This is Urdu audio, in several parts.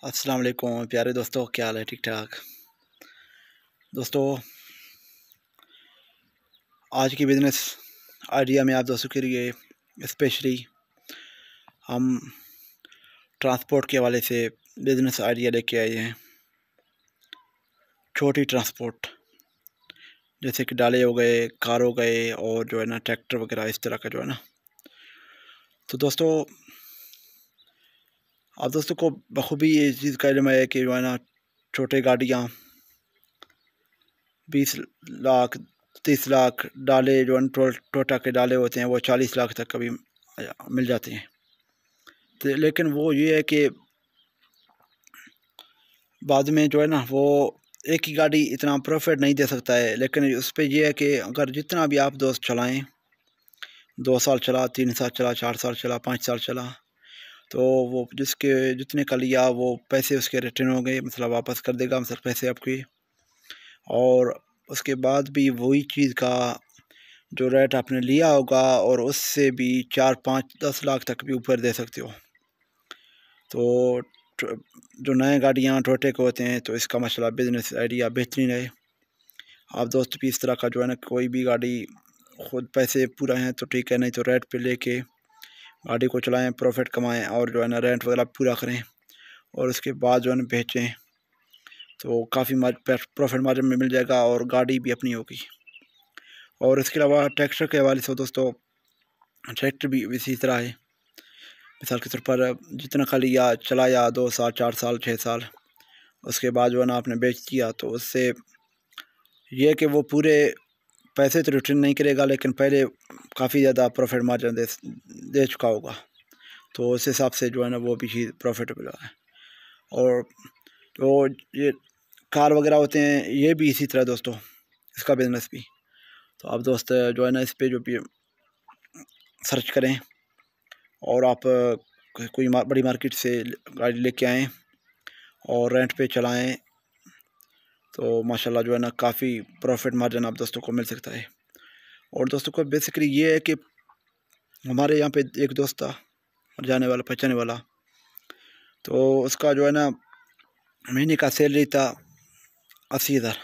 السلام علیکم پیارے دوستوں، کیا حال ہے؟ ٹھیک ٹھاک دوستوں، آج کی بزنس آئیڈیا میں آپ دوستوں کے لیے اسپیشلی ہم ٹرانسپورٹ کے حوالے سے بزنس آئیڈیا لے کے آئے ہیں۔ چھوٹی ٹرانسپورٹ جیسے کہ ڈالے ہو گئے، کار ہو گئے، اور جو ہے نا ٹریکٹر وغیرہ اس طرح کا جو ہے نا۔ تو دوستوں، آپ دوستوں کو بخوبی یہ چیز کا علم ہے کہ جو ہے نا چھوٹے گاڑیاں 20 لاکھ 30 لاکھ ڈالے جو ٹوٹا کے ڈالے ہوتے ہیں وہ 40 لاکھ تک کبھی مل جاتے ہیں۔ تو لیکن وہ یہ ہے کہ بعد میں جو ہے نا وہ ایک ہی گاڑی اتنا پروفٹ نہیں دے سکتا ہے، لیکن اس پہ یہ ہے کہ اگر جتنا بھی آپ دوست چلائیں، 2 سال چلا، 3 سال چلا، 4 سال چلا، 5 سال چلا، تو وہ جس کے جتنے کا لیا وہ پیسے اس کے ریٹرن ہو گئے، مثلا واپس کر دے گا مثلا پیسے آپ کے، اور اس کے بعد بھی وہی چیز کا جو ریٹ آپ نے لیا ہوگا اور اس سے بھی 4 5 10 لاکھ تک بھی اوپر دے سکتے ہو۔ تو جو نئے گاڑیاں ٹوٹے کے ہوتے ہیں تو اس کا مسئلہ بزنس آئیڈیا بہترین ہے۔ آپ دوست بھی اس طرح کا جو ہے نا کوئی بھی گاڑی خود پیسے پورا ہیں تو ٹھیک ہے، نہیں تو ریٹ پہ لے کے گاڑی کو چلائیں، پروفٹ کمائیں، اور جو ہے نا رینٹ وغیرہ پورا کریں، اور اس کے بعد جو ہے نا بیچیں تو کافی پروفٹ مارجن میں مل جائے گا اور گاڑی بھی اپنی ہوگی۔ اور اس کے علاوہ ٹریکٹر کے حوالے سے دوستوں، ٹریکٹر بھی اسی طرح ہے۔ مثال کے طور پر جتنا کا لیا چلایا 2 سال 4 سال 6 سال، اس کے بعد جو ہے نا آپ نے بیچ دیا تو اس سے یہ کہ وہ پورے پیسے تو ریٹرن نہیں کرے گا، لیکن پہلے کافی زیادہ پروفٹ مارجن دے چکا ہوگا، تو اس حساب سے جو ہے نا وہ بھی چیز پروفیٹیبل ہے۔ اور تو یہ کار وغیرہ ہوتے ہیں یہ بھی اسی طرح دوستوں، اس کا بزنس بھی۔ تو آپ دوست جو ہے نا اس پہ جو بھی سرچ کریں اور آپ کوئی بڑی مارکیٹ سے گاڑی لے کے آئیں اور رینٹ پہ چلائیں تو ماشاءاللہ جو ہے نا کافی پروفٹ مارجن آپ دوستوں کو مل سکتا ہے۔ اور دوستوں کو بیسیکلی یہ ہے کہ ہمارے یہاں پہ ایک دوست تھا جانے والا پہچانے والا، تو اس کا جو ہے نا مہینے کا سیلری تھا 80,000،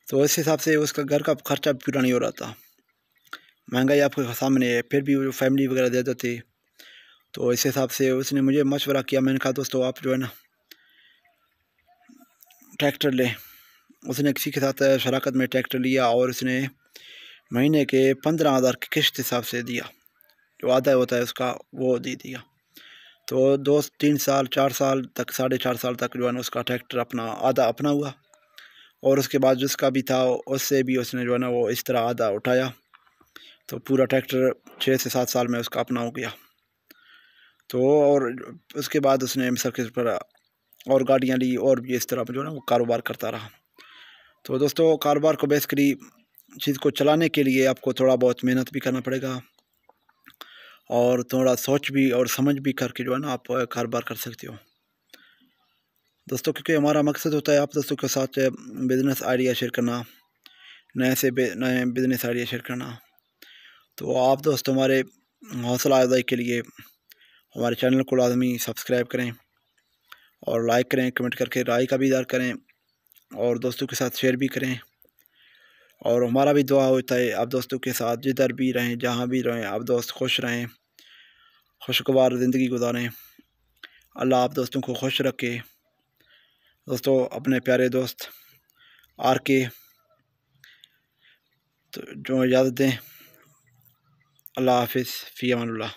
تو اس حساب سے اس کا گھر کا خرچہ بھی پورا نہیں ہو رہا تھا۔ مہنگائی آپ کے سامنے ہے، پھر بھی وہ فیملی وغیرہ زیادہ تھی، تو اس حساب سے اس نے مجھے مشورہ کیا۔ میں نے کہا دوستو آپ جو ہے نا ٹریکٹر لیں۔ اس نے کسی کے ساتھ شراکت میں ٹریکٹر لیا اور اس نے مہینے کے 15,000 کی قسط حساب سے دیا، جو آدھا ہوتا ہے اس کا وہ دیا۔ تو 2 3 سال 4 سال تک 4.5 سال تک جو ہے نا اس کا ٹریکٹر اپنا آدھا اپنا ہوا، اور اس کے بعد جس کا بھی تھا اس سے بھی اس نے جو ہے نا وہ اس طرح آدھا اٹھایا، تو پورا ٹریکٹر 6 سے 7 سال میں اس کا اپنا ہو گیا۔ تو اور اس کے بعد اس نے مثال کے پر اور گاڑیاں لی اور بھی اس طرح جو ہے نا وہ کاروبار کرتا رہا۔ تو دوستوں، کاروبار کو بیسکلی چیز کو چلانے کے لیے آپ کو تھوڑا بہت محنت بھی کرنا پڑے گا، اور تھوڑا سوچ بھی اور سمجھ بھی کر کے جو ہے نا آپ کاروبار کر سکتے ہو دوستوں، کیونکہ ہمارا مقصد ہوتا ہے آپ دوستوں کے ساتھ بزنس آئیڈیا شیئر کرنا، نئے بزنس آئیڈیا شیئر کرنا۔ تو آپ دوست ہمارے حوصلہ افزائی کے لیے ہمارے چینل کو لازمی سبسکرائب کریں اور لائک کریں، کمنٹ کر کے رائے کا بھی اظہار کریں، اور دوستوں کے ساتھ شیئر بھی کریں۔ اور ہمارا بھی دعا ہوتا ہے آپ دوستوں کے ساتھ جدھر بھی رہیں، جہاں بھی رہیں، آپ دوست خوش رہیں، خوشگوار زندگی گزاریں۔ اللہ آپ دوستوں کو خوش رکھے۔ دوستوں، اپنے پیارے دوست آر کے تو جو اجازت دیں، اللہ حافظ، فی امان اللہ۔